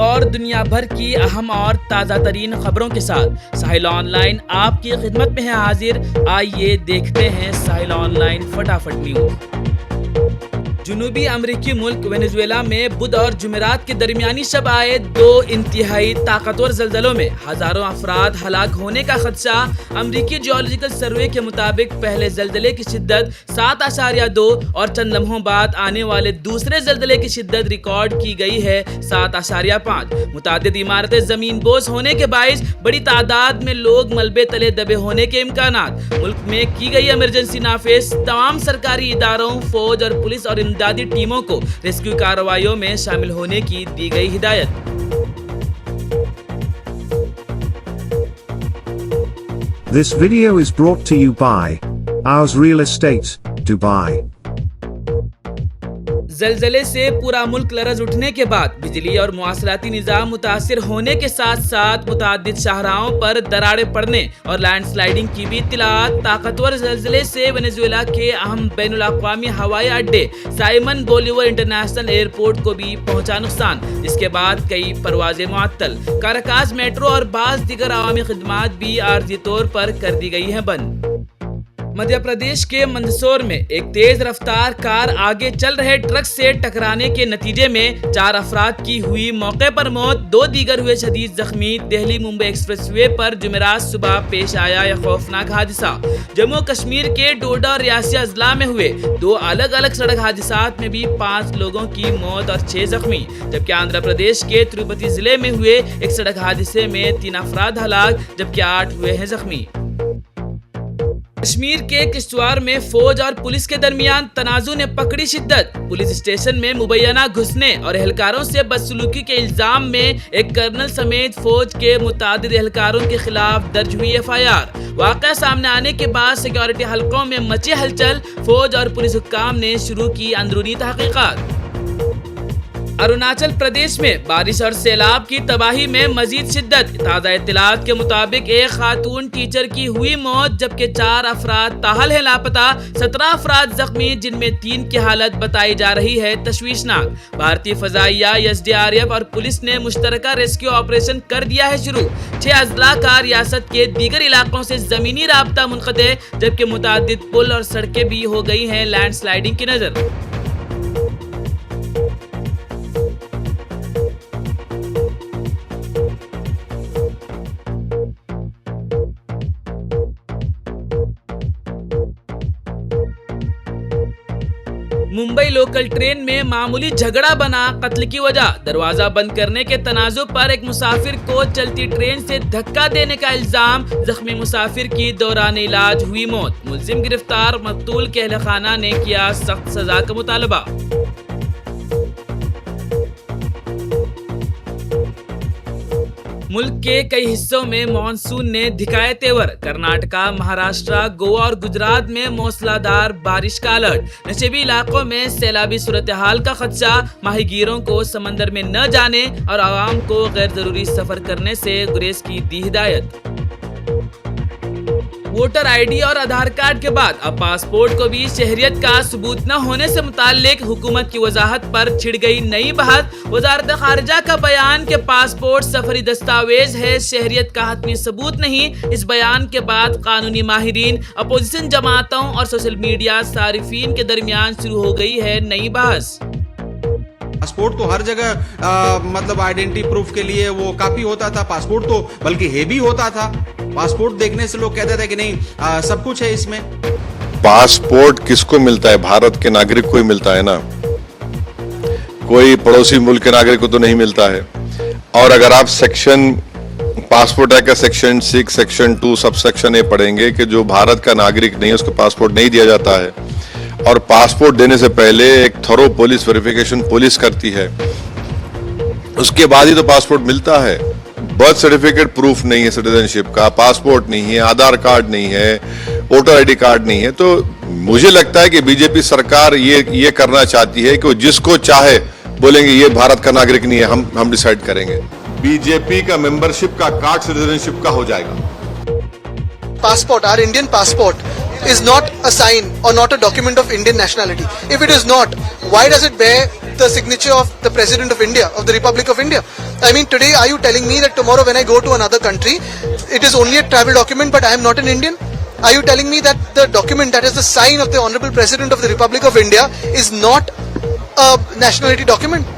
اور دنیا بھر کی اہم اور تازہ ترین خبروں کے ساتھ ساحل آن لائن آپ کی خدمت میں ہے حاضر۔ آئیے دیکھتے ہیں ساحل آن لائن فٹافٹ نیوز۔ جنوبی امریکی ملک وینزویلا میں بدھ اور جمعرات کے درمیانی شب آئے دو انتہائی طاقتور زلزلوں میں ہزاروں افراد ہلاک ہونے کا خدشہ۔ امریکی جیولوجیکل سروے کے مطابق پہلے زلزلے کی شدت 7.2 اور چند لمحوں بعد آنے والے دوسرے زلزلے کی شدت ریکارڈ کی گئی ہے 7.5۔ متعدد عمارتیں زمین بوس ہونے کے باعث بڑی تعداد میں لوگ ملبے تلے دبے ہونے کے امکانات۔ ملک میں کی گئی ایمرجنسی نافذ، تمام سرکاری اداروں، فوج اور پولیس اور امدادی ٹیموں کو ریسکیو کارروائیوں میں شامل ہونے کی دی گئی ہدایت۔ This video is brought to you by Ours Real Estate, Dubai. زلزلے سے پورا ملک لرز اٹھنے کے بعد بجلی اور مواصلاتی نظام متاثر ہونے کے ساتھ ساتھ متعدد شاہراہوں پر دراڑیں پڑنے اور لینڈ سلائیڈنگ کی بھی اطلاعات۔ طاقتور زلزلے سے وینزویلا کے اہم بین الاقوامی ہوائی اڈے سائمن بولیور انٹرنیشنل ایئرپورٹ کو بھی پہنچا نقصان، جس کے بعد کئی پروازیں معطل۔ کاراکاس میٹرو اور بعض دیگر عوامی خدمات بھی عارضی طور پر کر دی گئی ہیں بند۔ مدھیہ پردیش کے مندسور میں ایک تیز رفتار کار آگے چل رہے ٹرک سے ٹکرانے کے نتیجے میں 4 افراد کی ہوئی موقع پر موت، 2 دیگر ہوئے شدید زخمی۔ دہلی ممبئی ایکسپریس وے پر جمعرات صبح پیش آیا یہ خوفناک حادثہ۔ جموں کشمیر کے ڈوڈا اور ریاسی اضلاع میں ہوئے 2 الگ الگ سڑک حادثات میں بھی 5 لوگوں کی موت اور 6 زخمی، جبکہ آندھرا پردیش کے تروپتی ضلع میں ہوئے ایک سڑک حادثے میں 3 افراد ہلاک جبکہ 8 ہوئے ہیں زخمی۔ کشمیر کے کشتواڑ میں فوج اور پولیس کے درمیان تنازع نے پکڑی شدت۔ پولیس اسٹیشن میں مبینہ گھسنے اور اہلکاروں سے بدسلوکی کے الزام میں ایک کرنل سمیت فوج کے متعدد اہلکاروں کے خلاف درج ہوئی FIR۔ واقعہ سامنے آنے کے بعد سیکورٹی حلقوں میں مچی ہلچل، فوج اور پولیس حکام نے شروع کی اندرونی تحقیقات۔ اروناچل پردیش میں بارش اور سیلاب کی تباہی میں مزید شدت۔ تازہ اطلاعات کے مطابق ایک خاتون ٹیچر کی ہوئی موت جبکہ 4 افراد تاحال ہیں لاپتہ، 17 افراد زخمی جن میں 3 کی حالت بتائی جا رہی ہے تشویشناک۔ بھارتی فضائیہ، SDRF اور پولیس نے مشترکہ ریسکیو آپریشن کر دیا ہے شروع۔ 6 اضلاع کا ریاست کے دیگر علاقوں سے زمینی رابطہ منقطع جبکہ متعدد پل اور سڑکیں بھی ہو گئی ہیں لینڈ سلائیڈنگ کی نظر۔ ممبئی لوکل ٹرین میں معمولی جھگڑا بنا قتل کی وجہ۔ دروازہ بند کرنے کے تنازع پر ایک مسافر کو چلتی ٹرین سے دھکا دینے کا الزام، زخمی مسافر کی دوران علاج ہوئی موت۔ ملزم گرفتار، مقتول کے اہل خانہ نے کیا سخت سزا کا مطالبہ۔ ملک کے کئی حصوں میں مانسون نے دکھائے تیور۔ کرناٹکا، مہاراشٹرا، گوا اور گجرات میں موسلادھار بارش کا الرٹ۔ نشیبی علاقوں میں سیلابی صورتحال کا خدشہ، ماہی گیروں کو سمندر میں نہ جانے اور عوام کو غیر ضروری سفر کرنے سے گریز کی دی ہدایت۔ ووٹر ID اور آدھار کارڈ کے بعد اب پاسپورٹ کو بھی شہریت کا ثبوت نہ ہونے سے متعلق حکومت کی وضاحت پر چھڑ گئی نئی بحث۔ وزارت خارجہ کا بیان کہ پاسپورٹ سفری دستاویز ہے، شہریت کا حتمی ثبوت نہیں۔ اس بیان کے بعد قانونی ماہرین، اپوزیشن جماعتوں اور سوشل میڈیا صارفین کے درمیان شروع ہو گئی ہے نئی بحث۔ پاسپورٹ تو ہر جگہ مطلب آئیڈینٹی پروف کے لیے وہ کافی ہوتا تھا، پاسپورٹ تو بلکہ ہیوی ہوتا تھا۔ پاسپورٹ دیکھنے سے لوگ کہتے تھے کہ نہیں سب کچھ ہے اس میں۔ پاسپورٹ کس کو ملتا ہے؟ بھارت کے ناگرک کو ہی ملتا ہے نا، کوئی پڑوسی ملک کے ناگرک کو تو نہیں ملتا ہے۔ اور اگر آپ سیکشن پاسپورٹ ایکٹ کا section 6 section 2 sub section A پڑھیں گے کہ جو بھارت کا ناگرک نہیں ہے اس کو پاسپورٹ نہیں دیا جاتا ہے، اور پاسپورٹ دینے سے پہلے ایک تھرو پولیس ویریفیکیشن پولیس کرتی ہے، اس کے بعد ہی تو پاسپورٹ ملتا ہے۔ برتھ سرٹیفکیٹ پروف نہیں ہے سٹیزن شپ کا، پاسپورٹ نہیں ہے، آدھار کارڈ نہیں ہے، ووٹر ID کارڈ نہیں ہے۔ تو مجھے لگتا ہے کہ BJP سرکار یہ کرنا چاہتی ہے کہ وہ جس کو چاہے بولیں گے یہ بھارت کا ناگرک نہیں ہے، ہم ڈیسائیڈ کریں گے۔ BJP کا ممبرشپ کا کارڈ سٹیزن شپ کا ہو جائے گا۔ Passport, our Indian passport is not a sign or not a document of Indian nationality. If it is not, why does it bear the signature of the President of India, of the Republic of India? I mean, today are you telling me that tomorrow when I go to another country, it is only a travel document but I am not an Indian? Are you telling me that the document that is the sign of the Honorable President of the Republic of India is not a nationality document?